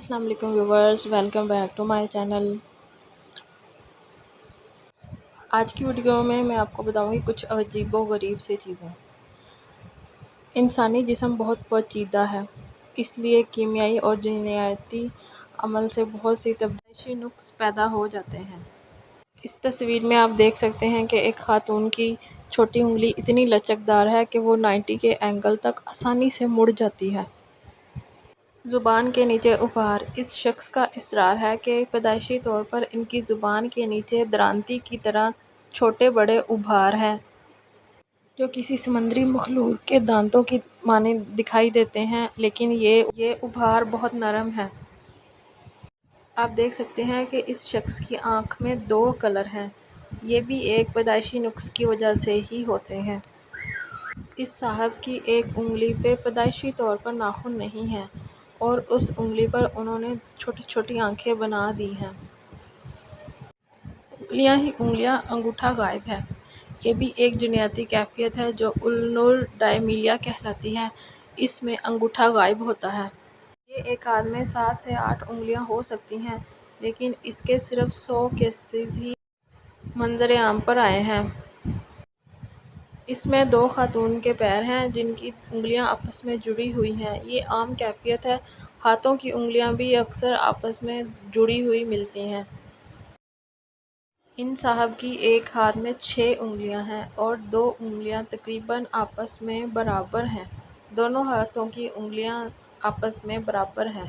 السلام علیکم viewers, welcome back to my channel. آج کی ویڈیو میں آپ کو بتاؤں گی کچھ عجیب و غریب سی چیزیں۔ انسانی جسم بہت پیچیدہ ہے، اس لیے کیمیائی اور جینیاتی عمل سے بہت سی تبدیلی نقص پیدا ہو جاتے ہیں۔ اس تصویر میں آپ دیکھ سکتے ہیں کہ ایک خاتون کی چھوٹی انگلی اتنی لچکدار ہے کہ وہ 90 کے اینگل تک آسانی سے مڑ جاتی ہے۔ زبان کے نیچے ابھار۔ اس شخص کا اصرار ہے کہ پیدائشی طور پر ان کی زبان کے نیچے درانتی کی طرح چھوٹے بڑے ابھار ہیں جو کسی سمندری مخلوق کے دانتوں کی مانند دکھائی دیتے ہیں، لیکن یہ ابھار بہت نرم ہیں۔ آپ دیکھ سکتے ہیں کہ اس شخص کی آنکھ میں 2 کلر ہیں، یہ بھی ایک پیدائشی نقص کی وجہ سے ہی ہوتے ہیں۔ اس صاحب کی ایک انگلی پہ پیدائشی طور پر ناخن نہیں ہے اور اس انگلی پر انہوں نے چھوٹی چھوٹی آنکھیں بنا دی ہیں۔ انگلیاں ہی انگلیاں، انگوٹھا غائب ہے۔ یہ بھی ایک جینیاتی کیفیت ہے جو النورڈائمیلیا کہلاتی ہے۔ اس میں انگوٹھا غائب ہوتا ہے۔ یہ ایک آدمی میں 7 سے 8 انگلیاں ہو سکتی ہیں، لیکن اس کے صرف 100 کیسز ہی منظر عام پر آئے ہیں۔ اس میں 2 خاتون کے پیر ہیں جن کی انگلیاں آپس میں جڑی ہوئی ہیں۔ یہ عام کیفیت ہے۔ ہاتھوں کی انگلیاں بھی اکثر آپس میں جڑی ہوئی ملتی ہیں۔ ان صاحب کی ایک ہاتھ میں 6 انگلیاں ہیں اور 2 انگلیاں تقریباً آپس میں برابر ہیں۔ دونوں ہاتھوں کی انگلیاں آپس میں برابر ہیں۔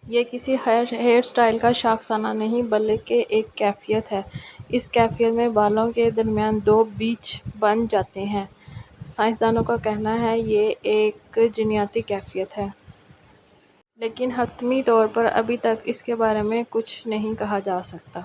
یہ کسی ہیئر سٹائل کا شاخسانہ نہیں بلکہ ایک کیفیت ہے۔ اس کیفیت میں بالوں کے درمیان 2 بیچ بن جاتے ہیں۔ سائنسدانوں کا کہنا ہے یہ ایک جینیاتی کیفیت ہے، لیکن حتمی طور پر ابھی تک اس کے بارے میں کچھ نہیں کہا جا سکتا۔